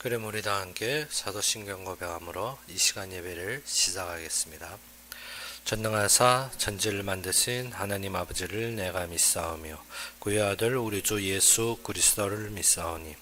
그럼 우리 다 함께 사도신경 고백함으로 이 시간 예배를 시작하겠습니다. 전능하사 천지를 만드신 하나님 아버지를 내가 믿사오며 그의 아들 우리 주 예수 그리스도를 믿사오니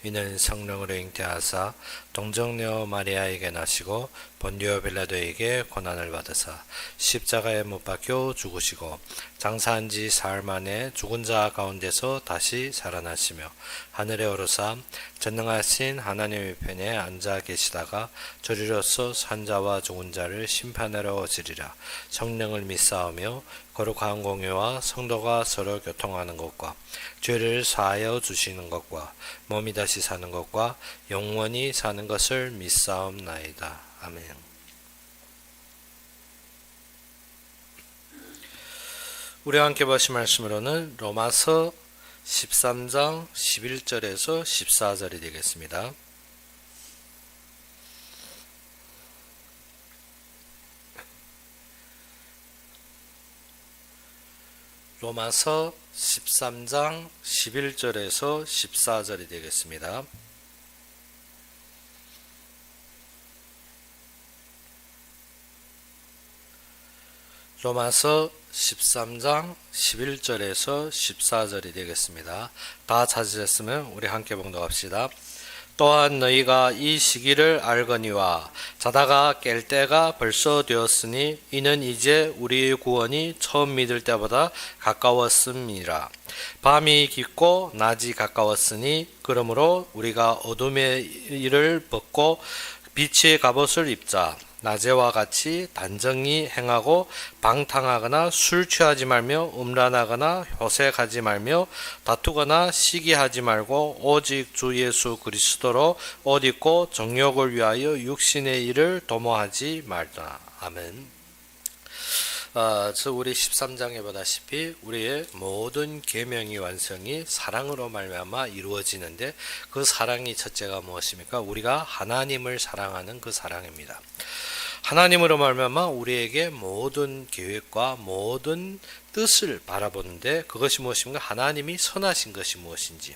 이는 성령으로 잉태하사 동정녀 마리아에게 나시고 본디오 빌라도에게 고난을 받으사 십자가에 못 박혀 죽으시고 장사한 지 사흘 만에 죽은 자 가운데서 다시 살아나시며 하늘에 오르사 전능하신 하나님의 편에 앉아 계시다가 저리로서 산 자와 죽은 자를 심판하러 오시리라. 성령을 믿사오며 거룩한 공유와 성도가 서로 교통하는 것과 죄를 사하여 주시는 것과 몸이 다시 사는 것과 영원히 사는 것을 믿사옵나이다. 아멘. 우리와 함께 보신 말씀으로는 로마서 13장 11절에서 14절이 되겠습니다. 로마서 13장 11절에서 14절이 되겠습니다. 로마서 13장 11절에서 14절이 되겠습니다. 다 찾으셨으면 우리 함께 봉독합시다. 또한 너희가 이 시기를 알거니와 자다가 깰 때가 벌써 되었으니 이는 이제 우리의 구원이 처음 믿을 때보다 가까웠음이라. 밤이 깊고 낮이 가까웠으니 그러므로 우리가 어둠의 일을 벗고 빛의 갑옷을 입자. 낮에와 같이 단정히 행하고 방탕하거나 술 취하지 말며 음란하거나 호색하지 말며 다투거나 시기하지 말고 오직 주 예수 그리스도로 옷 입고 정욕을 위하여 육신의 일을 도모하지 말자. 아멘. 우리 13장에 보다시피 우리의 모든 계명의 완성이 사랑으로 말미암아 이루어지는데 그 사랑이 첫째가 무엇입니까? 우리가 하나님을 사랑하는 그 사랑입니다. 하나님으로 말미암아 우리에게 모든 계획과 모든 뜻을 바라보는데 그것이 무엇입니까? 하나님이 선하신 것이 무엇인지,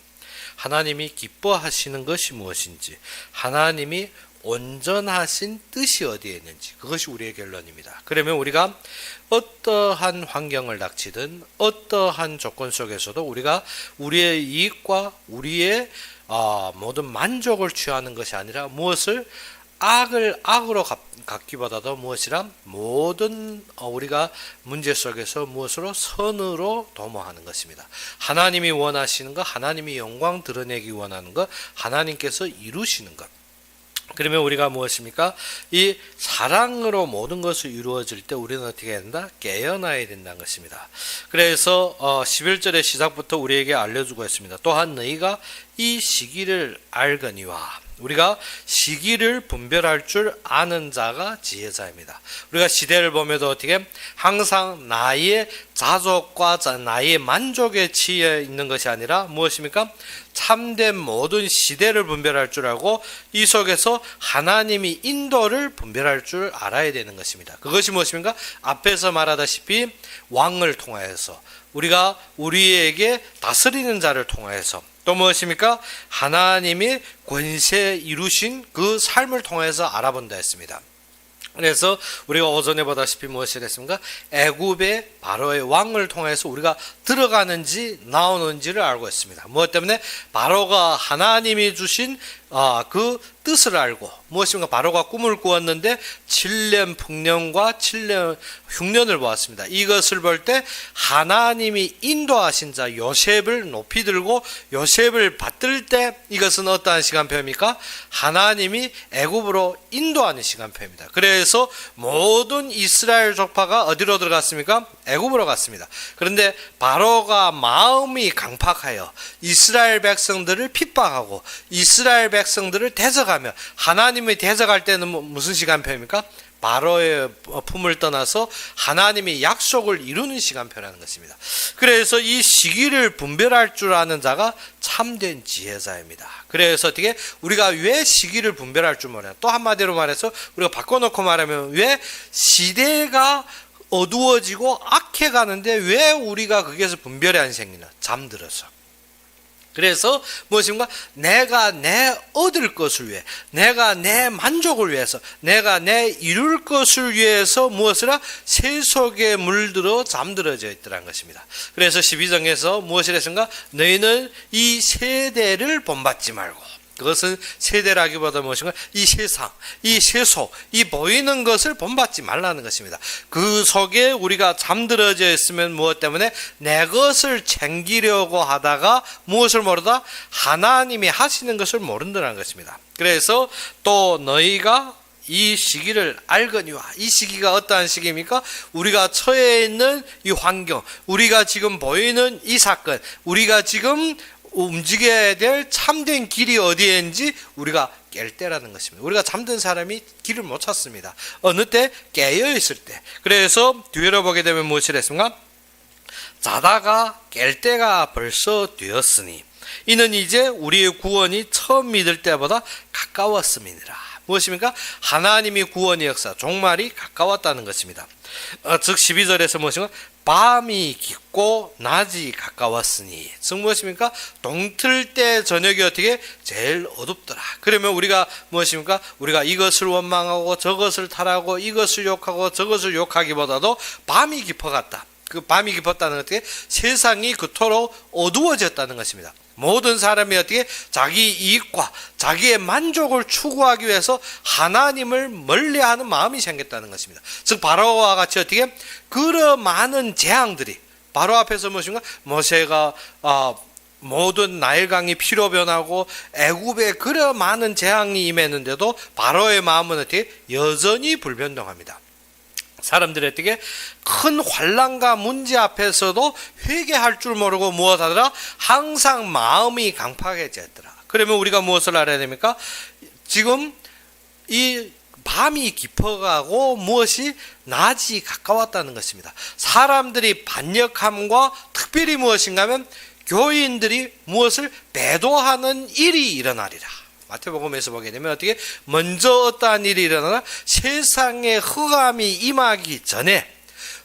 하나님이 기뻐하시는 것이 무엇인지, 하나님이 온전하신 뜻이 어디에 있는지, 그것이 우리의 결론입니다. 그러면 우리가 어떠한 환경을 닥치든 어떠한 조건 속에서도 우리가 우리의 이익과 우리의 모든 만족을 취하는 것이 아니라 무엇을 악을 악으로 갚기보다도 무엇이란 모든 우리가 문제 속에서 무엇으로 선으로 도모하는 것입니다. 하나님이 원하시는 것, 하나님이 영광 드러내기 원하는 것, 하나님께서 이루시는 것. 그러면 우리가 무엇입니까? 이 사랑으로 모든 것이 이루어질 때 우리는 어떻게 해야 된다? 깨어나야 된다는 것입니다. 그래서 11절의 시작부터 우리에게 알려주고 있습니다. 또한 너희가 이 시기를 알거니와, 우리가 시기를 분별할 줄 아는 자가 지혜자입니다. 우리가 시대를 보면도 어떻게 항상 나의 자족과 나의 만족에 치여 있는 것이 아니라 무엇입니까? 참된 모든 시대를 분별할 줄 알고 이 속에서 하나님이 인도를 분별할 줄 알아야 되는 것입니다. 그것이 무엇입니까? 앞에서 말하다시피 왕을 통하여서, 우리가 우리에게 다스리는 자를 통하여서, 또 무엇입니까? 하나님이 권세 이루신 그 삶을 통해서 알아본다 했습니다. 그래서 우리가 오전에 보다시피 무엇이 됐습니까? 애굽의 바로의 왕을 통해서 우리가 들어가는지 나오는지를 알고 있습니다. 무엇 때문에? 바로가 하나님이 주신 그 뜻을 알고, 무엇입니까? 바로가 꿈을 꾸었는데 7년 풍년과 7년 흉년을 보았습니다. 이것을 볼 때 하나님이 인도하신 자 요셉을 높이 들고 요셉을 받들 때 이것은 어떠한 시간표입니까? 하나님이 애굽으로 인도하는 시간표입니다. 그래서 모든 이스라엘 족파가 어디로 들어갔습니까? 애굽으로 갔습니다. 그런데 바로가 마음이 강팍하여 이스라엘 백성들을 핍박하고 이스라엘 백성들을 대적하며, 하나님이 대적할 때는 무슨 시간표입니까? 바로의 품을 떠나서 하나님의 약속을 이루는 시간표라는 것입니다. 그래서 이 시기를 분별할 줄 아는 자가 참된 지혜자입니다. 그래서 어떻게 우리가 왜 시기를 분별할 줄 모르냐, 또 한마디로 말해서 우리가 바꿔놓고 말하면 왜 시대가 어두워지고 악해가는데 왜 우리가 거기에서 분별이 안 생기나? 잠들어서. 그래서 무엇인가 내가 내 얻을 것을 위해, 내가 내 만족을 위해서, 내가 내 이룰 것을 위해서 무엇이라 새 속에 물들어 잠들어져 있더라는 것입니다. 그래서 12장에서 무엇이라 했습니까? 너희는 이 세대를 본받지 말고, 그것은 세대라기보다 무엇인가? 이 세상, 이 세속, 이 보이는 것을 본받지 말라는 것입니다. 그 속에 우리가 잠들어져 있으면 무엇 때문에 내 것을 챙기려고 하다가 무엇을 모르다? 하나님이 하시는 것을 모른다는 것입니다. 그래서 또 너희가 이 시기를 알거니와, 이 시기가 어떠한 시기입니까? 우리가 처해 있는 이 환경, 우리가 지금 보이는 이 사건, 우리가 지금 움직여야 될 참된 길이 어디인지 우리가 깰 때라는 것입니다. 우리가 잠든 사람이 길을 못 찾습니다. 어느 때? 깨어 있을 때. 그래서 뒤로 보게 되면 무엇이라 했습니까? 자다가 깰 때가 벌써 되었으니 이는 이제 우리의 구원이 처음 믿을 때보다 가까웠음이니라. 무엇입니까? 하나님이 구원의 역사, 종말이 가까웠다는 것입니다. 즉 12절에서 무엇인가? 밤이 깊고 낮이 가까웠으니, 즉 무엇입니까? 동틀 때 저녁이 어떻게? 제일 어둡더라. 그러면 우리가 무엇입니까? 우리가 이것을 원망하고 저것을 타라고 이것을 욕하고 저것을 욕하기보다도 밤이 깊어갔다. 그 밤이 깊었다는 것, 어떻게? 세상이 그토록 어두워졌다는 것입니다. 모든 사람이 어떻게? 자기 이익과 자기의 만족을 추구하기 위해서 하나님을 멀리하는 마음이 생겼다는 것입니다. 즉 바로와 같이 어떻게? 그런 많은 재앙들이 바로 앞에서 무엇인가? 모세가 모든 나일강이 피로 변하고 애굽에 그런 많은 재앙이 임했는데도 바로의 마음은 어떻게? 여전히 불변동합니다. 사람들이 어떻게? 큰 환난과 문제 앞에서도 회개할 줄 모르고 무엇하더라? 항상 마음이 강팍해졌더라. 그러면 우리가 무엇을 알아야 됩니까? 지금 이 밤이 깊어가고 무엇이? 낮이 가까웠다는 것입니다. 사람들이 반역함과 특별히 무엇인가 하면 교인들이 무엇을 배도하는 일이 일어나리라. 마태복음에서 보게 되면 어떻게? 먼저 어떠한 일이 일어나나? 세상에 흑암이 임하기 전에,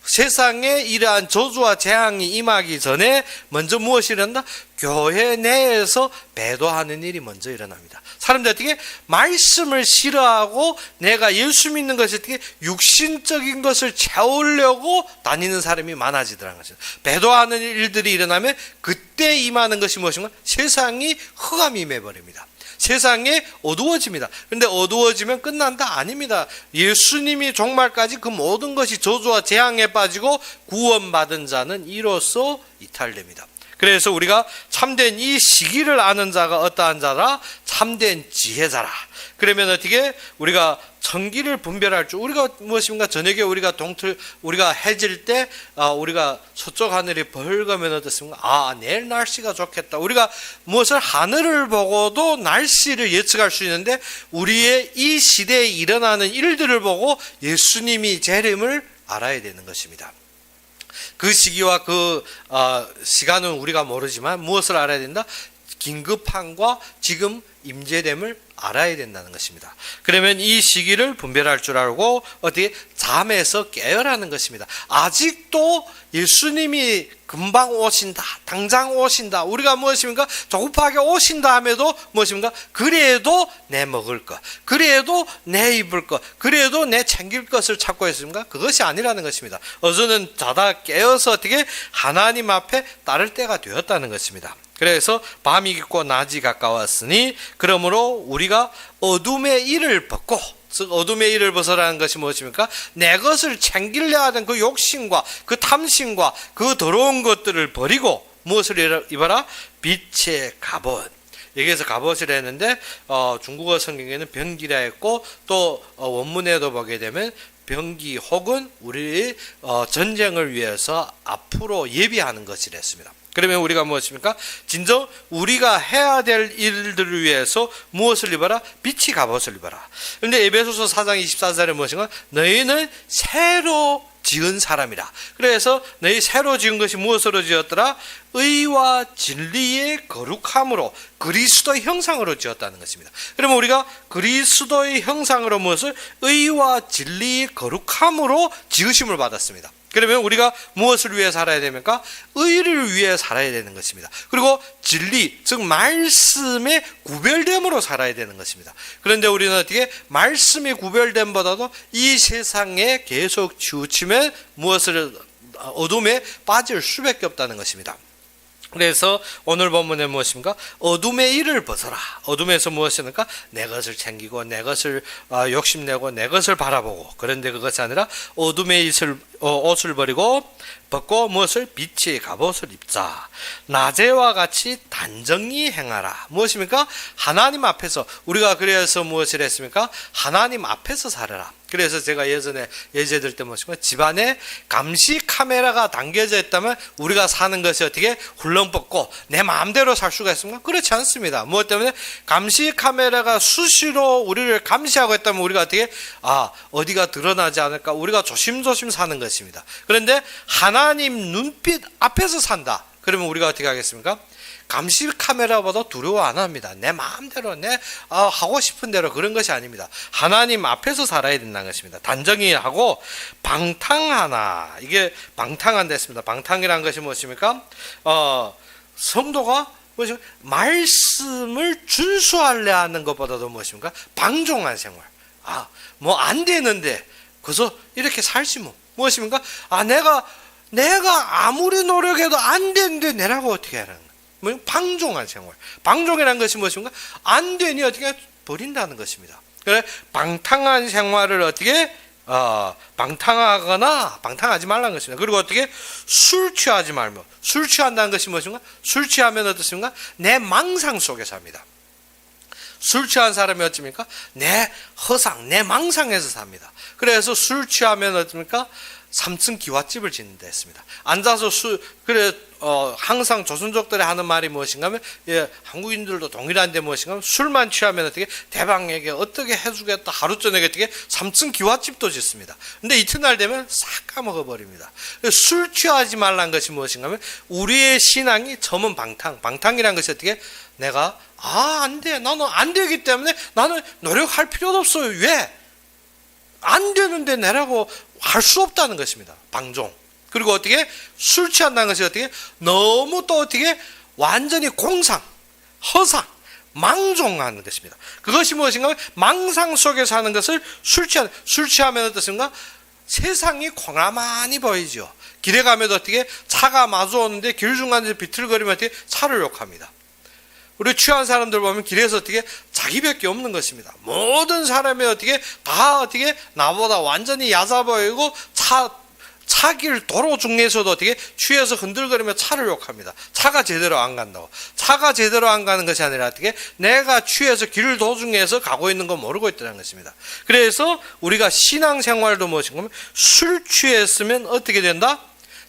세상에 이러한 저주와 재앙이 임하기 전에 먼저 무엇이 일어난다? 교회 내에서 배도하는 일이 먼저 일어납니다. 사람들이 어떻게? 말씀을 싫어하고 내가 예수 믿는 것이 어떻게? 육신적인 것을 채우려고 다니는 사람이 많아지더라는 것입니다. 배도하는 일들이 일어나면 그때 임하는 것이 무엇인가? 세상이 흑암이 임해버립니다. 세상에 어두워집니다. 그런데 어두워지면 끝난다? 아닙니다. 예수님이 종말까지 그 모든 것이 저주와 재앙에 빠지고 구원받은 자는 이로써 이탈됩니다. 그래서 우리가 참된 이 시기를 아는 자가 어떠한 자라? 참된 지혜자라. 그러면 어떻게? 우리가 천기를 분별할 줄, 우리가 무엇입니까? 저녁에 우리가 해질 때, 우리가 서쪽 하늘이 벌거면 어떻습니까? 내일 날씨가 좋겠다. 우리가 무엇을 하늘을 보고도 날씨를 예측할 수 있는데, 우리의 이 시대에 일어나는 일들을 보고 예수님이 재림을 알아야 되는 것입니다. 그 시기와 그 시간은 우리가 모르지만 무엇을 알아야 된다? 긴급함과 지금 임재됨을 알아야 된다는 것입니다. 그러면 이 시기를 분별할 줄 알고 어떻게? 잠에서 깨어라는 것입니다. 아직도 예수님이 금방 오신다, 당장 오신다, 우리가 무엇입니까? 조급하게 오신다 함에도 무엇입니까? 그래도 내 먹을 것, 그래도 내 입을 것, 그래도 내 챙길 것을 찾고 있습니까? 그것이 아니라는 것입니다. 어제는 자다 깨어서 어떻게? 하나님 앞에 따를 때가 되었다는 것입니다. 그래서 밤이 깊고 낮이 가까웠으니 그러므로 우리가 어둠의 일을 벗고, 즉 어둠의 일을 벗어라는 것이 무엇입니까? 내 것을 챙기려 하는 그 욕심과 그 탐심과 그 더러운 것들을 버리고 무엇을 입어라? 빛의 갑옷. 여기에서 갑옷이라 했는데 중국어 성경에는 병기라 했고 또 원문에도 보게 되면 병기 혹은 우리 전쟁을 위해서 앞으로 예비하는 것이라 했습니다. 그러면 우리가 무엇입니까? 진정 우리가 해야 될 일들을 위해서 무엇을 입어라? 빛이 갑옷을 입어라. 그런데 에베소서 4장 24절에 무엇인가? 너희는 새로 지은 사람이라. 그래서 너희 새로 지은 것이 무엇으로 지었더라? 의와 진리의 거룩함으로 그리스도의 형상으로 지었다는 것입니다. 그러면 우리가 그리스도의 형상으로 무엇을? 의와 진리의 거룩함으로 지으심을 받았습니다. 그러면 우리가 무엇을 위해 살아야 됩니까? 의를 위해 살아야 되는 것입니다. 그리고 진리, 즉 말씀의 구별됨으로 살아야 되는 것입니다. 그런데 우리는 어떻게 말씀의 구별됨보다도 이 세상에 계속 치우치면 무엇을 어둠에 빠질 수밖에 없다는 것입니다. 그래서 오늘 본문에 무엇입니까? 어둠의 일을 벗어라. 어둠에서 무엇입니까? 내 것을 챙기고 내 것을 욕심내고 내 것을 바라보고, 그런데 그것이 아니라 어둠의 옷을 벗고 무엇을? 빛의 갑옷을 입자. 낮에와 같이 단정히 행하라. 무엇입니까? 하나님 앞에서, 우리가 그래서 무엇을 했습니까? 하나님 앞에서 살아라. 그래서 제가 예전에 예제 들 때 무엇입니까? 집안에 감시 카메라가 담겨져 있다면 우리가 사는 것이 어떻게 훌렁벗고 내 마음대로 살 수가 있습니까? 그렇지 않습니다. 무엇 때문에? 감시 카메라가 수시로 우리를 감시하고 있다면 우리가 어떻게 어디가 드러나지 않을까? 우리가 조심조심 사는 것입니다. 그런데 하나님 눈빛 앞에서 산다. 그러면 우리가 어떻게 하겠습니까? 감시 카메라보다 두려워 안 합니다. 내 마음대로 하고 싶은 대로 그런 것이 아닙니다. 하나님 앞에서 살아야 된다는 것입니다. 단정히 하고 방탕하나. 이게 방탕한다 했습니다. 방탕이라는 것이 무엇입니까? 성도가 무엇입니까? 말씀을 준수하려 하는 것보다도 무엇입니까? 방종한 생활. 뭐 안 되는데 그래서 이렇게 살지 뭐. 무엇입니까? 내가 아무리 노력해도 안 되는데 내라고 어떻게 하라는 거예요? 방종한 생활. 방종이라는 것이 무엇인가? 안 되니 어떻게 버린다는 것입니다. 그래, 방탕한 생활을 어떻게 방탕하지 말라는 것입니다. 그리고 어떻게 술 취하지 말며, 술 취한다는 것이 무엇인가? 술 취하면 어떻습니까? 내 망상 속에 삽니다. 술 취한 사람이 어떻습니까? 내 허상, 내 망상에서 삽니다. 그래서 술 취하면 어떻습니까? 3층 기와집을 짓는다 했습니다. 앉아서 항상 조선족들이 하는 말이 무엇인가 하면, 한국인들도 동일한데 무엇인가 하면, 술만 취하면 어떻게 대방에게 어떻게 해주겠다, 하루 저녁에 어떻게 3층 기와집도 짓습니다. 근데 이튿날 되면 싹 까먹어버립니다. 술 취하지 말라는 것이 무엇인가 하면, 우리의 신앙이 점은 방탕이라는 것이 어떻게, 내가 안 돼, 나는 안 되기 때문에 나는 노력할 필요도 없어요. 왜? 안 되는데 내라고 할 수 없다는 것입니다. 방종. 그리고 어떻게 술 취한다는 것이 어떻게 너무 또 어떻게 완전히 공상, 허상, 망종하는 것입니다. 그것이 무엇인가? 망상 속에서 하는 것을 술 취하면 어떻습니까? 세상이 광활하니 보이죠. 길에 가면 어떻게 차가 마주오는데 길 중간에 비틀거리면 어떻게 차를 욕합니다. 우리 취한 사람들 보면 길에서 어떻게 자기밖에 없는 것입니다. 모든 사람이 어떻게 다 어떻게 나보다 완전히 얕아 보이고 차길 도로 중에서도 어떻게 취해서 흔들거리며 차를 욕합니다. 차가 제대로 안 간다고. 차가 제대로 안 가는 것이 아니라 어떻게 내가 취해서 길 도중에서 가고 있는 거 모르고 있다는 것입니다. 그래서 우리가 신앙생활도 무엇인가 하면 술 취했으면 어떻게 된다?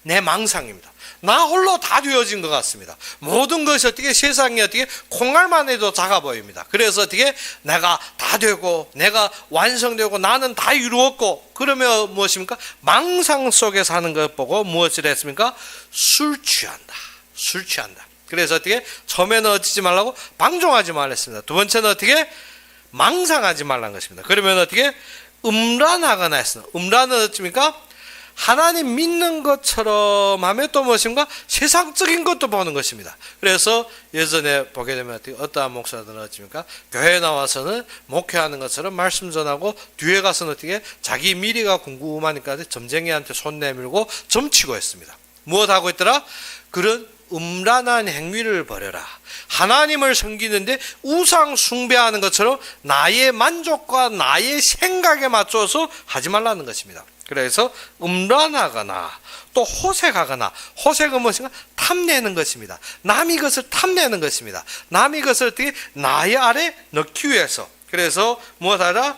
내 망상입니다. 나 홀로 다 되어진 것 같습니다. 모든 것이 어떻게 세상이 어떻게 콩알만 해도 작아 보입니다. 그래서 어떻게 내가 다 되고 내가 완성되고 나는 다 이루었고, 그러면 무엇입니까? 망상 속에 사는 것 보고 무엇을 했습니까? 술 취한다. 그래서 어떻게 처음에는 어찌지 말라고 방종하지 말랬습니다. 두 번째는 어떻게 망상하지 말라는 것입니다. 그러면 어떻게 음란하거나 했습니다. 음란은 어찌입니까? 하나님 믿는 것처럼 하면 또 무엇인가? 세상적인 것도 보는 것입니다. 그래서 예전에 보게 되면 어떠한 목사들은 어떻습니까? 교회에 나와서는 목회하는 것처럼 말씀 전하고 뒤에 가서는 어떻게 자기 미래가 궁금하니까 점쟁이한테 손 내밀고 점치고 했습니다. 무엇하고 있더라? 그런 음란한 행위를 버려라. 하나님을 섬기는데 우상 숭배하는 것처럼 나의 만족과 나의 생각에 맞춰서 하지 말라는 것입니다. 그래서 음란하거나 또 호색하거나, 호색은 무엇인가? 탐내는 것입니다. 남이 것을 탐내는 것입니다. 남이 것을 어떻게 나의 아래 넣기 위해서. 그래서 무엇하라?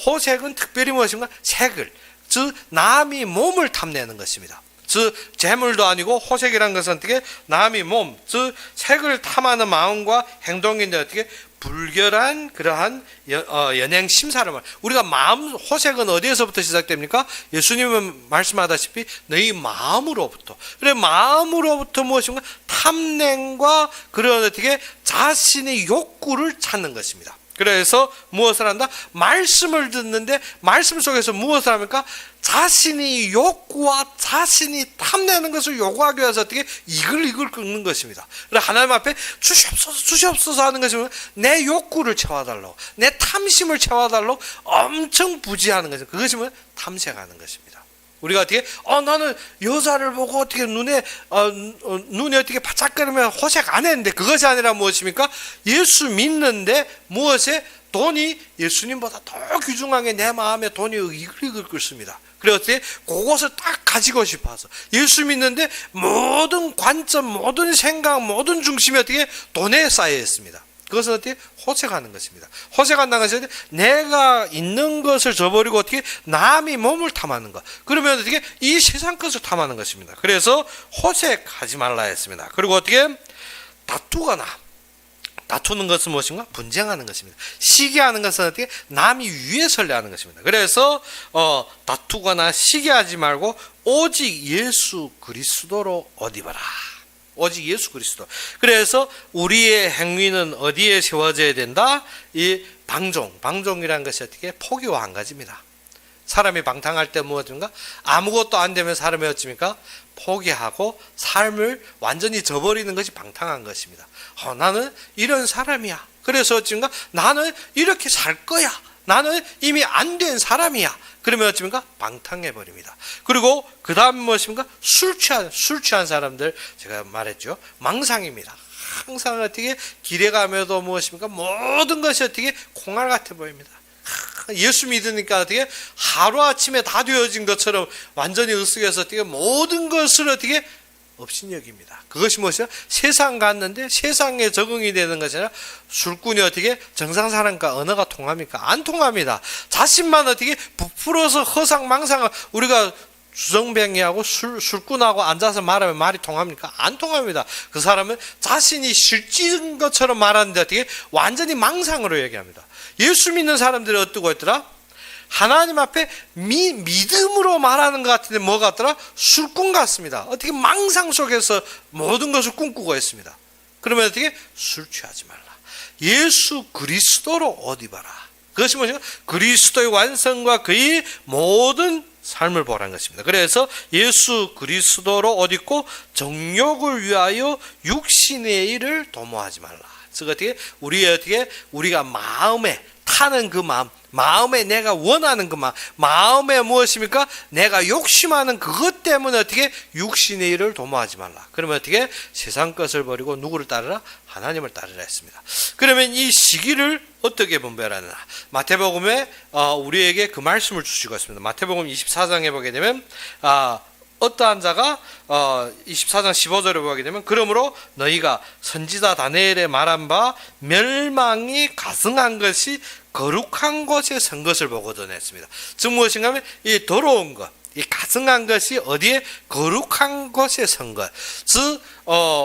호색은 특별히 무엇인가? 색을, 즉 남이 몸을 탐내는 것입니다. 즉 재물도 아니고 호색이라는 것은 어떻게 남이 몸, 즉 색을 탐하는 마음과 행동인데 어떻게 불결한 그러한 연행 심사를 우리가 마음 호색은 어디에서부터 시작됩니까? 예수님은 말씀하다시피 너희 마음으로부터. 그래 마음으로부터 무엇인가 탐냄과 그런 어떻게 자신의 욕구를 찾는 것입니다. 그래서 무엇을 한다? 말씀을 듣는데 말씀 속에서 무엇을 합니까? 자신이 욕구와 자신이 탐내는 것을 요구하기 위해서 어떻게 이글 긁는 것입니다. 그래서 하나님 앞에 주시옵소서 하는 것이면 내 욕구를 채워달라고, 내 탐심을 채워달라고 엄청 부지하는 것이죠. 그것이 뭐 탐색하는 것입니다. 우리가 어떻게 나는 여자를 보고 어떻게 눈에 어떻게 바짝거리면 호색 안 했는데, 그것이 아니라 무엇입니까? 예수 믿는데 무엇에 돈이 예수님보다 더 귀중하게 내 마음에 돈이 이글이글 끓습니다. 그래서 어떻게 그것을 딱 가지고 싶어서 예수 믿는데 모든 관점, 모든 생각, 모든 중심이 어떻게 돈에 쌓여 있습니다. 그것은 어떻게 호색하는 것입니다. 호색한다는 것은 내가 있는 것을 저버리고 어떻게 남이 몸을 탐하는 것. 그러면 어떻게 이 세상 것을 탐하는 것입니다. 그래서 호색하지 말라 했습니다. 그리고 어떻게 다투는 것은 무엇인가? 분쟁하는 것입니다. 시기하는 것은 어떻게 남이 위에 설레하는 것입니다. 그래서 다투거나 시기하지 말고 오직 예수 그리스도로 옷 입어라. 오직 예수 그리스도. 그래서 우리의 행위는 어디에 세워져야 된다? 이 방종이라는 것이 어떻게 포기와 한 가지입니다. 사람이 방탕할 때 무엇인가? 아무것도 안 되면 사람이 어찌입니까? 포기하고 삶을 완전히 저버리는 것이 방탕한 것입니다. 나는 이런 사람이야. 그래서 어찌인가? 나는 이렇게 살 거야. 나는 이미 안 된 사람이야. 그러면 어찌입니까? 방탕해버립니다. 그리고 그 다음 무엇입니까? 술 취한 사람들, 제가 말했죠. 망상입니다. 항상 어떻게 길에 가면도 무엇입니까? 모든 것이 어떻게 콩알 같아 보입니다. 예수 믿으니까 어떻게 하루아침에 다 되어진 것처럼 완전히 으쓱해서 어떻게 모든 것을 어떻게 업신여깁니다. 그것이 무엇이야? 세상 갔는데 세상에 적응이 되는 것이 아니라 술꾼이 어떻게 정상 사람과 언어가 통합니까? 안 통합니다. 자신만 어떻게 부풀어서 허상망상을 우리가 주정뱅이하고 술꾼하고 앉아서 말하면 말이 통합니까? 안 통합니다. 그 사람은 자신이 실질인 것처럼 말하는데 어떻게 완전히 망상으로 얘기합니다. 예수 믿는 사람들이 어떠고 있더라? 하나님 앞에 믿음으로 말하는 것 같은데 뭐 같더라? 술꾼 같습니다. 어떻게 망상 속에서 모든 것을 꿈꾸고 있습니다. 그러면 어떻게? 술 취하지 말라. 예수 그리스도로 옷 입어라. 그것이 무엇인가? 그리스도의 완성과 그의 모든 삶을 보라는 것입니다. 그래서 예수 그리스도로 옷 입고 정욕을 위하여 육신의 일을 도모하지 말라. 즉 어떻게 우리가 마음에 타는 그 마음에 내가 원하는 그 마음에 무엇입니까? 내가 욕심하는 그것 때문에 어떻게 육신의 일을 도모하지 말라. 그러면 어떻게 세상 것을 버리고 누구를 따르라? 하나님을 따르라 했습니다. 그러면 이 시기를 어떻게 분별하느냐? 마태복음에 우리에게 그 말씀을 주시고 있습니다. 마태복음 24장에 보게 되면 어떠한 자가 24장 15절에 보게 되면 그러므로 너희가 선지자 다니엘의 말한 바 멸망이 가승한 것이 거룩한 곳에 선 것을 보거든 했습니다. 즉 무엇인가 하면 이 더러운 것, 이 가승한 것이 어디에? 거룩한 곳에 선 것. 즉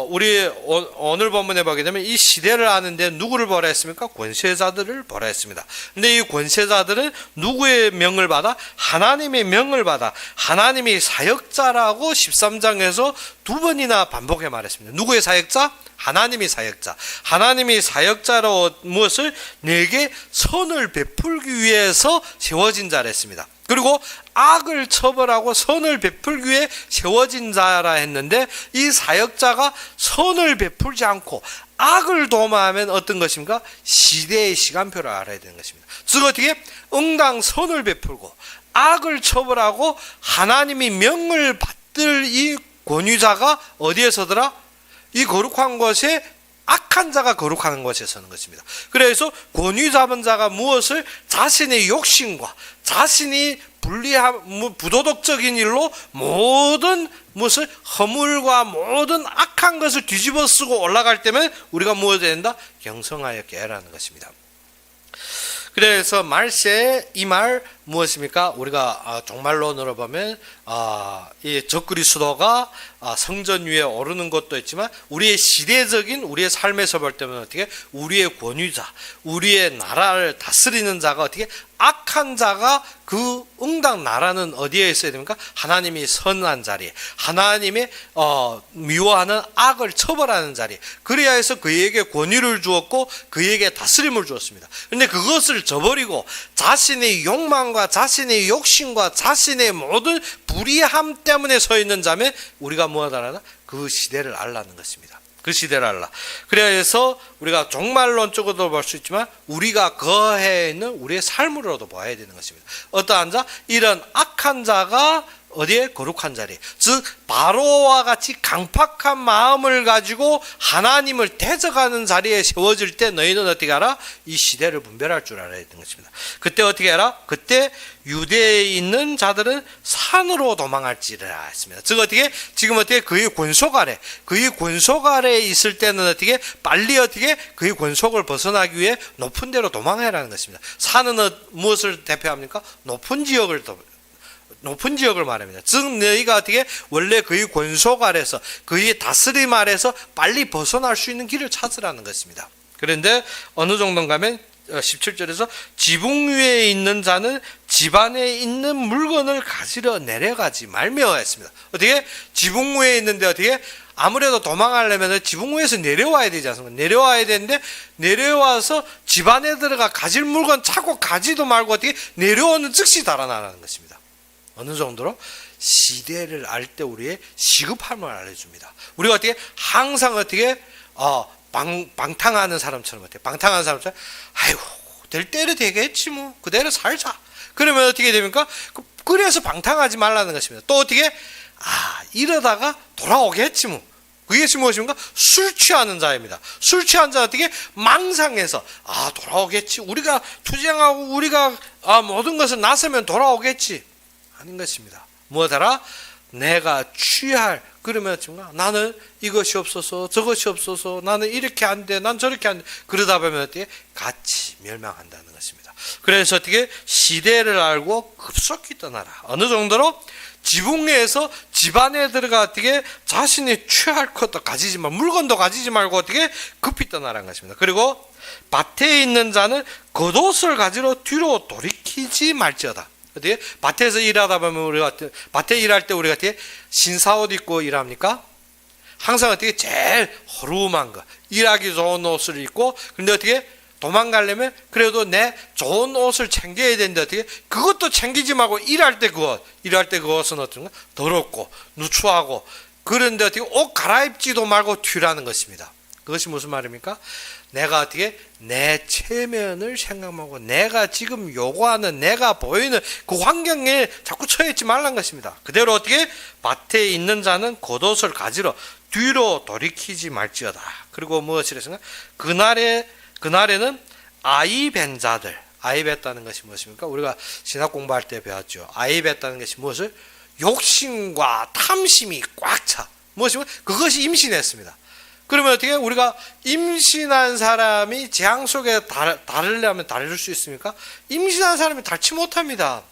우리 오늘 본문에 보게 되면 이 시대를 아는데 누구를 보라 했습니까? 권세자들을 보라 했습니다. 근데 이 권세자들은 누구의 명을 받아? 하나님의 명을 받아. 하나님이 사역자라고 13장에서 두 번이나 반복해 말했습니다. 누구의 사역자? 하나님이 사역자. 하나님이 사역자로 무엇을? 내게 선을 베풀기 위해서 세워진 자라 했습니다. 그리고 악을 처벌하고 선을 베풀기 위해 세워진 자라 했는데 이 사역자가 선을 베풀지 않고 악을 도모하면 어떤 것입니까? 시대의 시간표를 알아야 되는 것입니다. 즉 어떻게? 응당 선을 베풀고 악을 처벌하고 하나님이 명을 받들 이 권위자가 어디에 서더라? 이 거룩한 것에 악한 자가 거룩한 것에 서는 것입니다. 그래서 권위 잡은 자가 무엇을? 자신의 욕심과 자신이 부도덕적인 일로 모든 무엇을 허물과 모든 악한 것을 뒤집어 쓰고 올라갈 때면 우리가 무엇이 된다? 경성하여 깨라는 것입니다. 그래서 말세에 이 말 무엇입니까? 우리가 종말론으로 보면 이 적그리스도가 성전 위에 오르는 것도 있지만 우리의 시대적인 우리의 삶에서 볼 때는 어떻게 우리의 권위자, 우리의 나라를 다스리는 자가 어떻게 악한 자가 그 응당 나라는 어디에 있어야 됩니까? 하나님이 선한 자리에, 하나님이 미워하는 악을 처벌하는 자리에, 그래야 해서 그에게 권위를 주었고 그에게 다스림을 주었습니다. 그런데 그것을 저버리고 자신의 욕망과 자신의 욕심과 자신의 모든 불의함 때문에 서 있는 자면 우리가 뭐하다라나 그 시대를 알라는 것입니다. 그 시대를 알라. 그래야 해서 우리가 종말론적으로도 볼 수 있지만 우리가 거해 있는 우리의 삶으로도 봐야 되는 것입니다. 어떠한 자? 이런 악한 자가 어디에? 거룩한 자리. 즉 바로와 같이 강팍한 마음을 가지고 하나님을 대적하는 자리에 세워질 때 너희는 어떻게 알아? 이 시대를 분별할 줄 알아야 되는 것입니다. 그때 어떻게 알아? 그때 유대에 있는 자들은 산으로 도망할지라 했습니다. 즉 어떻게? 지금 어떻게? 그의 권속 아래, 그의 권속 아래에 있을 때는 어떻게? 빨리 어떻게? 그의 권속을 벗어나기 위해 높은 데로 도망해라는 것입니다. 산은 무엇을 대표합니까? 높은 지역을 말합니다. 즉 너희가 어떻게 원래 그의 권속 아래서 그의 다스림 아래서 빨리 벗어날 수 있는 길을 찾으라는 것입니다. 그런데 어느 정도인가 하면 17절에서 지붕 위에 있는 자는 집안에 있는 물건을 가지러 내려가지 말며 했습니다. 어떻게? 지붕 위에 있는데 어떻게? 아무래도 도망하려면 지붕 위에서 내려와야 되지 않습니까? 내려와야 되는데 내려와서 집안에 들어가 가질 물건 찾고 가지도 말고 어떻게? 내려오는 즉시 달아나라는 것입니다. 어느 정도로? 시대를 알 때 우리의 시급함을 알려줍니다. 우리가 어떻게? 항상 어떻게? 방탕하는 사람처럼 어떻게? 방탕하는 사람처럼 아이고 될 대로 되겠지 뭐 그대로 살자. 그러면 어떻게 됩니까? 그래서 방탕하지 말라는 것입니다. 또 어떻게? 이러다가 돌아오겠지 뭐. 그것이 무엇입니까? 술 취하는 자입니다. 술 취한 자 어떻게? 망상해서 돌아오겠지. 우리가 투쟁하고 우리가 모든 것을 나서면 돌아오겠지. 아닌 것입니다. 무엇하라? 내가 취할, 그러면 나는 이것이 없어서 저것이 없어서 나는 이렇게 안 돼, 난 저렇게 안 돼. 그러다 보면 어떻게? 같이 멸망한다는 것입니다. 그래서 어떻게? 시대를 알고 급속히 떠나라. 어느 정도로? 지붕 위에서 집안에 들어가 어떻게? 자신이 취할 것도 가지지 말고 물건도 가지지 말고 어떻게? 급히 떠나라는 것입니다. 그리고 밭에 있는 자는 겉옷을 가지러 뒤로 돌이키지 말지어다. 어떻게? 밭에서 일하다 보면 우리가 밭에 일할 때 우리가 어떻게? 신사옷 입고 일합니까? 항상 어떻게? 제일 허름한 거, 일하기 좋은 옷을 입고, 근데 어떻게? 도망가려면 그래도 내 좋은 옷을 챙겨야 되는데 어떻게? 그것도 챙기지 말고 일할 때 그것은 어떤가? 더럽고 누추하고, 그런데 어떻게? 옷 갈아입지도 말고 튀라는 것입니다. 그것이 무슨 말입니까? 내가 어떻게? 내 체면을 생각하고 내가 지금 요구하는 내가 보이는 그 환경에 자꾸 처해있지 말란 것입니다. 그대로 어떻게? 밭에 있는 자는 겉옷을 가지러 뒤로 돌이키지 말지어다. 그리고 무엇이랬습니까? 그날에는 아이벤 자들, 아이벤다는 것이 무엇입니까? 우리가 신학 공부할 때 배웠죠. 아이벤다는 것이 무엇을? 욕심과 탐심이 꽉 차. 무엇입니까? 그것이 임신했습니다. 그러면 어떻게? 우리가 임신한 사람이 재앙 속에 다르려면 다를 수 있습니까? 임신한 사람이 닳지 못합니다.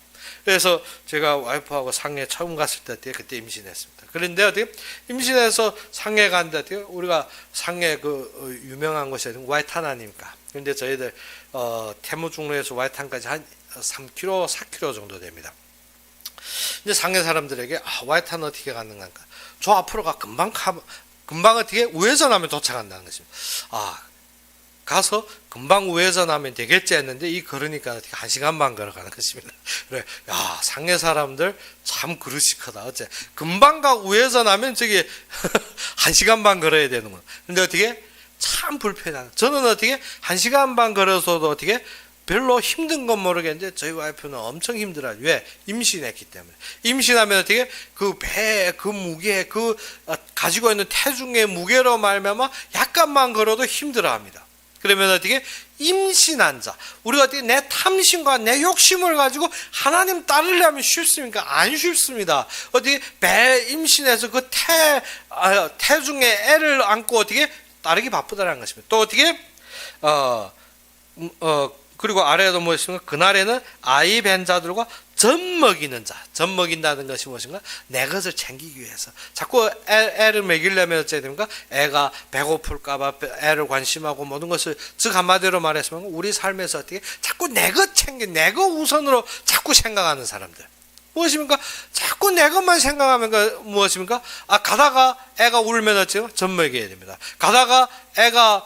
그래서 제가 와이프하고 상해 처음 갔을 때 그때 임신했습니다. 그런데 어떻게? 임신해서 상해 갔는데 어떻게? 우리가 상해 그 유명한 곳이 와이탄 아닙니까? 그런데 저희들 태무중로에서 와이탄까지 한 3km, 4km 정도 됩니다. 근데 상해 사람들에게 와이탄 어떻게 가는 건가? 저 앞으로 가 금방 어떻게? 우회전하면 도착한다는 것입니다. 가서 금방 우회전하면 되겠지 했는데 이 걸으니까 어떻게 1시간 반 걸어가는 것입니다. 그래, 상해 사람들 참 그릇이 크다. 어째 금방 가 우회전하면 저기 1시간 반 걸어야 되는구나. 근데 어떻게? 참 불편하다. 저는 어떻게? 1시간 반 걸어서도 어떻게? 별로 힘든 건 모르겠는데 저희 와이프는 엄청 힘들어요. 왜? 임신했기 때문에. 임신하면 어떻게? 그 배, 그 무게, 가지고 있는 태중의 무게로 말미암아 약간만 걸어도 힘들어합니다. 그러면 어떻게? 임신한 자. 우리가 어떻게 내 탐심과 내 욕심을 가지고 하나님 따르려면 쉽습니까? 안 쉽습니다. 어떻게 배 임신해서 그 태중의 애를 안고 어떻게 따르기 바쁘다는 것입니다. 또 어떻게? 그리고 아래에도 무엇인가? 그날에는 아이 벤 자들과 젖 먹이는 자. 젖 먹인다는 것이 무엇인가? 내 것을 챙기기 위해서. 자꾸 애를 먹이려면 어찌해야 됩니까? 애가 배고플까봐 애를 관심하고 모든 것을, 즉 한마디로 말했으면 우리 삶에서 어떻게 자꾸 내 것 내 것 우선으로 자꾸 생각하는 사람들. 무엇입니까? 자꾸 내 것만 생각하면 무엇입니까? 가다가 애가 울면 어찌해요? 젖 먹여야 됩니다. 가다가 애가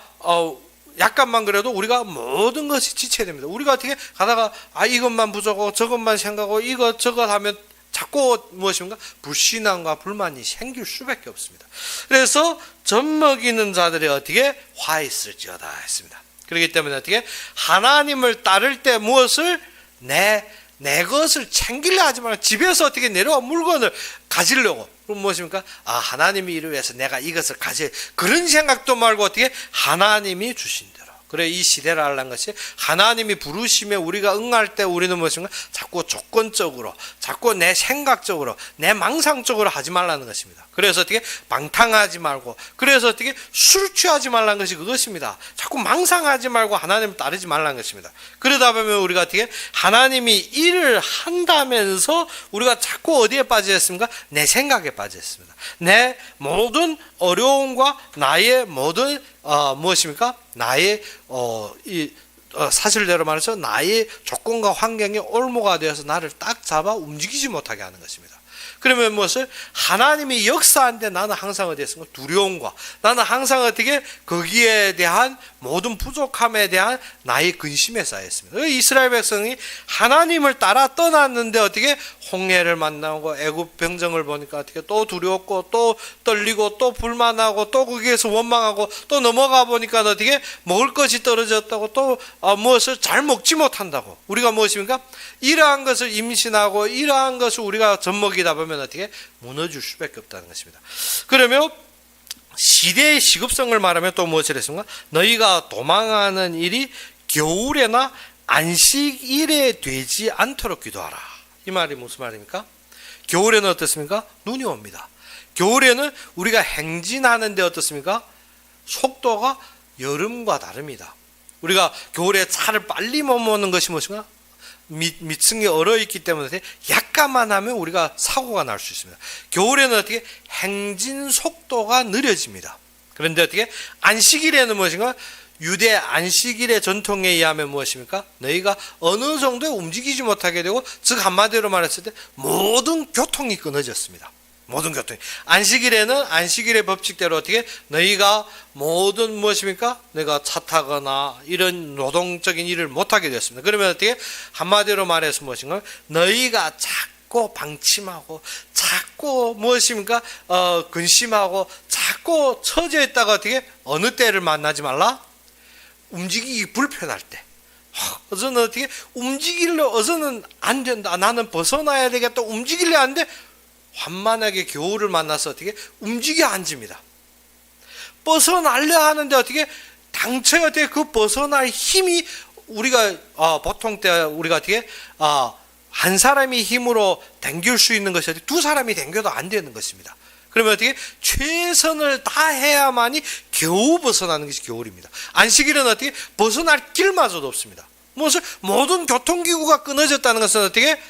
약간만 그래도 우리가 모든 것이 지쳐야 됩니다. 우리가 어떻게 가다가 이것만 부족하고 저것만 생각하고 이것 저것 하면 자꾸 무엇입니까? 불신앙과 불만이 생길 수밖에 없습니다. 그래서 젖 먹이는 자들이 어떻게 화 있을지어다 했습니다. 그렇기 때문에 어떻게 하나님을 따를 때 무엇을 내 것을 챙기려 하지 말고 집에서 어떻게 내려와 물건을 가지려고, 그럼 무엇입니까? 하나님이 이를 위해서 내가 이것을 그런 생각도 말고 어떻게 하나님이 주신 대로. 그래, 이 시대를 알란 것이 하나님이 부르심에 우리가 응할 때 우리는 무엇인가? 자꾸 조건적으로, 자꾸 내 생각적으로, 내 망상적으로 하지 말라는 것입니다. 그래서 어떻게 방탕하지 말고, 그래서 어떻게 술 취하지 말라는 것이 그것입니다. 자꾸 망상하지 말고 하나님을 따르지 말라는 것입니다. 그러다 보면 우리가 어떻게 하나님이 일을 한다면서 우리가 자꾸 어디에 빠져 있습니까? 내 생각에 빠져 있습니다. 내 모든 어려움과 나의 모든 무엇입니까? 나의 사실대로 말해서 나의 조건과 환경에 올무가 되어서 나를 딱 잡아 움직이지 못하게 하는 것입니다. 그러면 무엇을? 하나님이 역사하는데 나는 항상 어디에서 두려움과, 나는 항상 어떻게 거기에 대한 모든 부족함에 대한 나의 근심에 쌓여 있습니다. 이스라엘 백성이 하나님을 따라 떠났는데 어떻게 홍해를 만나고 애굽 병정을 보니까 어떻게 또 두려웠고 또 떨리고 또 불만하고 또 거기에서 원망하고 또 넘어가 보니까 어떻게 먹을 것이 떨어졌다고 또 무엇을 잘 먹지 못한다고. 우리가 무엇입니까? 이러한 것을 임신하고 이러한 것을 우리가 젖먹이다 보면 어떻게 무너질 수밖에 없다는 것입니다. 그러면 시대의 시급성을 말하면 또 무엇을 했습니까? 너희가 도망하는 일이 겨울에나 안식일에 되지 않도록 기도하라. 이 말이 무슨 말입니까? 겨울에는 어떻습니까? 눈이 옵니다. 겨울에는 우리가 행진하는데 어떻습니까? 속도가 여름과 다릅니다. 우리가 겨울에 차를 빨리 못 모는 것이 무엇인가? 밑층이 얼어있기 때문에 약간만 하면 우리가 사고가 날 수 있습니다. 겨울에는 어떻게 행진 속도가 느려집니다. 그런데 어떻게 안식일에는 무엇인가? 유대 안식일의 전통에 의하면 무엇입니까? 너희가 어느 정도에 움직이지 못하게 되고, 즉 한마디로 말했을 때 모든 교통이 끊어졌습니다. 모든 교통이. 안식일에는 안식일의 법칙대로 어떻게 너희가 모든 무엇입니까? 내가 차 타거나 이런 노동적인 일을 못하게 되었습니다. 그러면 어떻게 한마디로 말해서 무엇인가? 너희가 자꾸 방침하고 자꾸 무엇입니까? 근심하고 자꾸 처져 있다가 어떻게 어느 때를 만나지 말라? 움직이기 불편할 때. 어서는 어떻게 움직이려, 어서는 안 된다. 나는 벗어나야 되겠다. 움직이려 하는데 환만하게 겨울을 만나서 어떻게 움직여 앉습니다. 벗어나려 하는데 어떻게 당초에 어떻게 그 벗어날 힘이 우리가 보통 때 우리가 어떻게 한 사람이 힘으로 당길 수 있는 것이 어떻게 두 사람이 당겨도 안 되는 것입니다. 그러면 어떻게 최선을 다해야만이 겨우 벗어나는 것이 겨울입니다. 안식일은 어떻게 벗어날 길마저도 없습니다. 무엇을 모든 교통기구가 끊어졌다는 것은 어떻게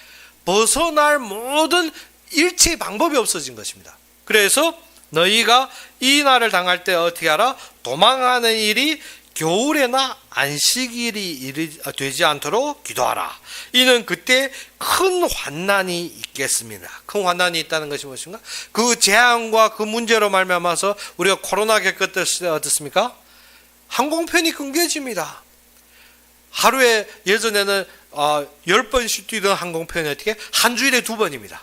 벗어날 모든 일체의 방법이 없어진 것입니다. 그래서 너희가 이 날을 당할 때 어떻게 하라? 도망하는 일이 겨울에나 안식일이 되지 않도록 기도하라. 이는 그때 큰 환난이 있겠습니다. 큰 환난이 있다는 것이 무엇인가? 그 재앙과 그 문제로 말미암아서 우리가 코로나 겪었을 때 어떻습니까? 항공편이 끊겨집니다. 하루에 예전에는 10번씩 뛰던 항공편이 어떻게 한 주일에 2번입니다.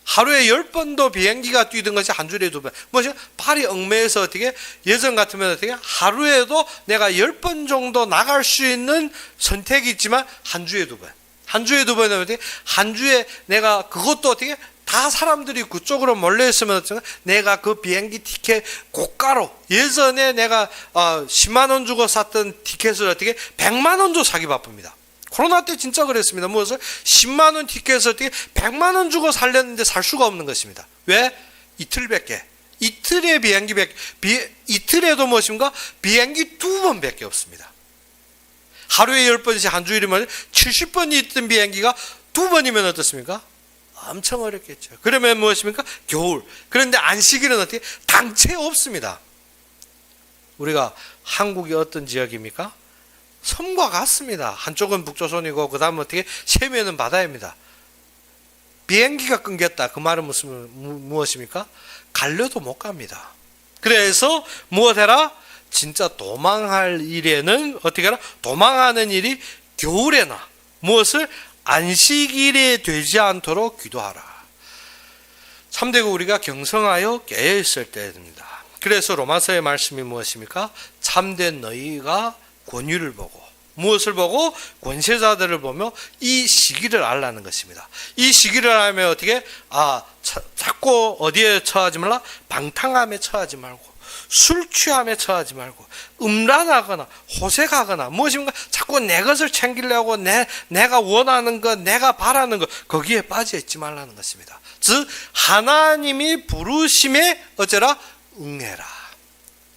하루에 10번도 비행기가 뛰던 것이 한 주일에 2번. 뭐죠? 발이 얽매여서 어떻게 예전 같으면 어떻게 하루에도 내가 10번 정도 나갈 수 있는 선택이 있지만 한 주에 2번. 한 주에 2번이면 어떻게 한 주에 내가 그것도 어떻게 다 사람들이 그쪽으로 몰려 있으면 어떻게 내가 그 비행기 티켓 고가로 예전에 내가 10만 원 주고 샀던 티켓을 어떻게 100만 원 주고 사기 바쁩니다. 코로나 때 진짜 그랬습니다. 무엇을? 10만 원 티켓을 어떻게 100만 원 주고 살렸는데 살 수가 없는 것입니다. 왜? 이틀밖에. 이틀에 이틀에도 무엇인가? 비행기 2번밖에 없습니다. 하루에 10번씩 한 주일이면 70번이 있던 비행기가 2번이면 어떻습니까? 엄청 어렵겠죠. 그러면 무엇입니까? 겨울. 그런데 안식일은 어떻게? 당체 없습니다. 우리가 한국이 어떤 지역입니까? 섬과 같습니다. 한쪽은 북조선이고 그 다음은 어떻게? 세면은 바다입니다. 비행기가 끊겼다. 그 말은 무엇입니까? 갈려도 못 갑니다. 그래서 무엇해라? 진짜 도망할 일에는 어떻게 하라? 도망하는 일이 겨울에나 무엇을? 안식일에 되지 않도록 기도하라. 참되고 우리가 경성하여 깨어있을 때입니다. 그래서 로마서의 말씀이 무엇입니까? 참된 너희가 권위를 보고 무엇을 보고? 권세자들을 보며 이 시기를 알라는 것입니다. 이 시기를 알면 어떻게? 자꾸 어디에 처하지 말라? 방탕함에 처하지 말고 술 취함에 처하지 말고 음란하거나 호색하거나 무엇입니까? 자꾸 내 것을 챙기려고 내가 원하는 것, 내가 바라는 것 거기에 빠져 있지 말라는 것입니다. 즉 하나님이 부르심에 어쩌라? 응해라.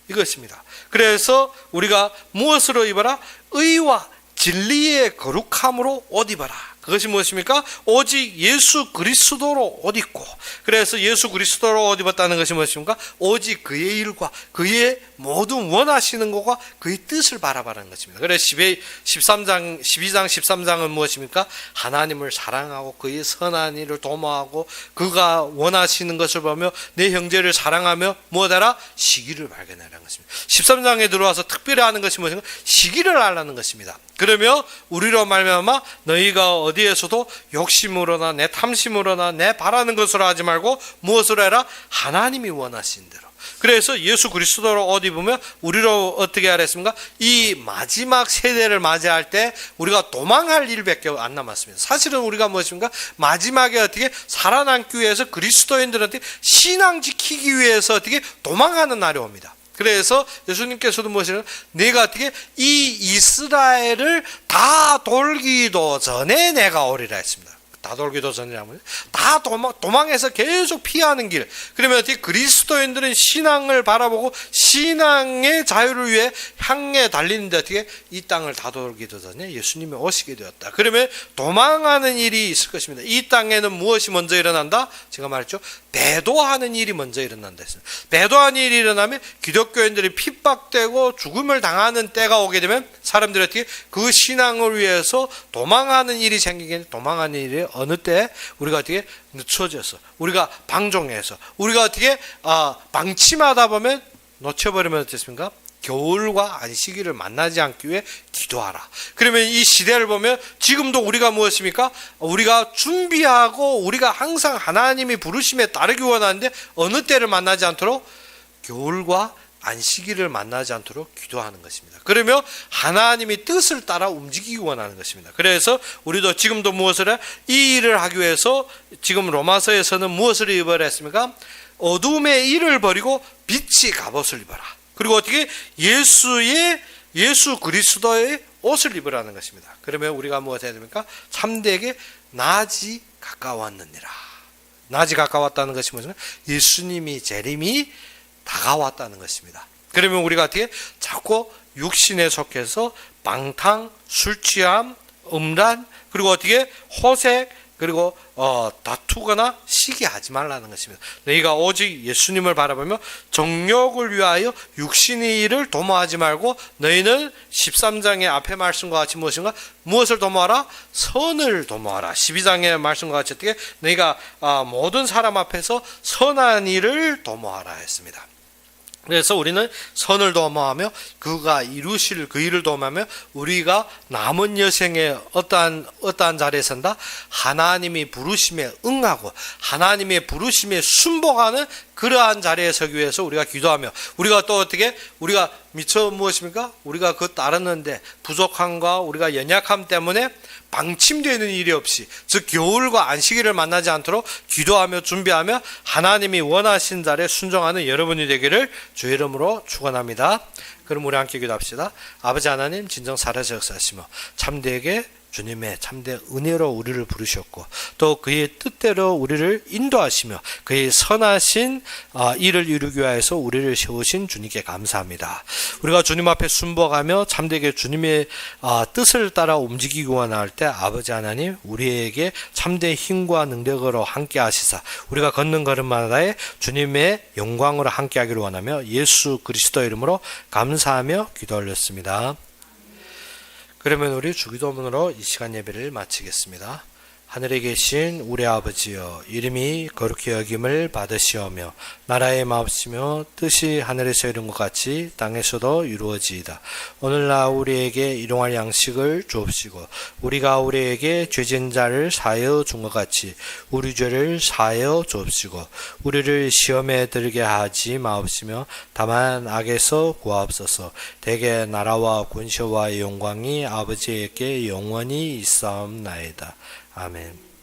이것입니다. 그래서 우리가 무엇으로 입어라? 의와 진리의 거룩함으로 옷 입어라. 그것이 무엇입니까? 오직 예수 그리스도로 옷 입고, 그래서 예수 그리스도로 옷 입었다는 것이 무엇입니까? 오직 그의 일과 그의 모든 원하시는 것과 그의 뜻을 바라보는 것입니다. 그래서 12장 13장은 무엇입니까? 하나님을 사랑하고 그의 선한 일을 도모하고 그가 원하시는 것을 보며 내 형제를 사랑하며 무엇하라? 시기를 발견하라는 것입니다. 13장에 들어와서 특별히 하는 것이 무엇인가? 시기를 알라는 것입니다. 그러며 우리로 말미암아 너희가 어디에서도 욕심으로나 내 탐심으로나 내 바라는 것으로 하지 말고 무엇으로 해라? 하나님이 원하신 대로. 그래서 예수 그리스도로 옷 입으면 우리로 어떻게 하라 했습니까? 이 마지막 세대를 맞이할 때 우리가 도망할 일밖에 안 남았습니다. 사실은 우리가 무엇입니까? 마지막에 어떻게 살아남기 위해서 그리스도인들한테 신앙 지키기 위해서 어떻게 도망하는 날이 옵니다. 그래서 예수님께서도 무엇이냐? 내가 어떻게 이 이스라엘을 다 돌기도 전에 내가 오리라 했습니다. 다 돌기도 전이라면 다 도망해서 계속 피하는 길. 그러면 어떻게 그리스도인들은 신앙을 바라보고 신앙의 자유를 위해 향해 달리는데 어떻게 이 땅을 다 돌기도 전에 예수님이 오시게 되었다. 그러면 도망하는 일이 있을 것입니다. 이 땅에는 무엇이 먼저 일어난다? 제가 말했죠. 배도하는 일이 먼저 일어난다 했습니다. 배도하는 일이 일어나면 기독교인들이 핍박되고 죽음을 당하는 때가 오게 되면 사람들이 어떻게 그 신앙을 위해서 도망하는 일이 생기게 도망하는 일이 어느 때 우리가 어떻게 늦춰져서 우리가 방종해서 우리가 어떻게 방침하다 보면 놓쳐버리면 어떻습니까? 겨울과 안식일을 만나지 않기 위해 기도하라. 그러면 이 시대를 보면 지금도 우리가 무엇입니까? 우리가 준비하고 우리가 항상 하나님이 부르심에 따르기 원하는데 어느 때를 만나지 않도록 겨울과 안식일을 만나지 않도록 기도하는 것입니다. 그러면 하나님의 뜻을 따라 움직이기 원하는 것입니다. 그래서 우리도 지금도 무엇을 해? 이 일을 하기 위해서 지금 로마서에서는 무엇을 입어라 했습니까? 어둠의 일을 버리고 빛의 갑옷을 입어라. 그리고 어떻게 예수 그리스도의 옷을 입으라는 것입니다. 그러면 우리가 무엇 해야 됩니까? 참되게 낮이 가까웠느니라. 낮이 가까웠다는 것이 뭐죠? 예수님이 재림이 다가왔다는 것입니다. 그러면 우리가 어떻게 자꾸 육신에 속해서 방탕, 술 취함, 음란, 그리고 어떻게 호색, 그리고 다투거나 시기하지 말라는 것입니다. 너희가 오직 예수님을 바라보며 정욕을 위하여 육신의 일을 도모하지 말고 너희는 13장의 앞에 말씀과 같이 무엇인가? 무엇을 도모하라? 선을 도모하라. 12장의 말씀과 같이 어떻게? 너희가 모든 사람 앞에서 선한 일을 도모하라 했습니다. 그래서 우리는 선을 도모하며 그가 이루실 그 일을 도모하며 우리가 남은 여생에 어떠한 자리에 선다? 하나님이 부르심에 응하고 하나님의 부르심에 순복하는 그러한 자리에 서기 위해서 우리가 기도하며 우리가 또 어떻게 우리가 미처 무엇입니까? 우리가 그 따르는데 부족함과 우리가 연약함 때문에 방침되는 일이 없이 즉 겨울과 안식일을 만나지 않도록 기도하며 준비하며 하나님이 원하신 자리에 순종하는 여러분이 되기를 주의 이름으로 축원합니다. 그럼 우리 함께 기도합시다. 아버지 하나님 진정 살아서 역사하시며 참되게 주님의 참된 은혜로 우리를 부르셨고 또 그의 뜻대로 우리를 인도하시며 그의 선하신 일을 이루기 위해서 우리를 세우신 주님께 감사합니다. 우리가 주님 앞에 순복하며 참되게 주님의 뜻을 따라 움직이기 원할 때 아버지 하나님 우리에게 참된 힘과 능력으로 함께 하시사 우리가 걷는 걸음마다에 주님의 영광으로 함께 하기를 원하며 예수 그리스도 이름으로 감사하며 기도 올렸습니다. 그러면 우리 주기도문으로 이 시간 예배를 마치겠습니다. 하늘에 계신 우리 아버지여, 이름이 거룩히 여김을 받으시오며 나라의 마옵시며 뜻이 하늘에서 이룬 것 같이 땅에서도 이루어지이다. 오늘날 우리에게 일용할 양식을 주옵시고 우리가 우리에게 죄진 자를 사하여 준 것 같이 우리 죄를 사하여 주옵시고 우리를 시험에 들게 하지 마옵시며 다만 악에서 구하옵소서. 대개 나라와 권세와 영광이 아버지에게 영원히 있사옵나이다. 아멘.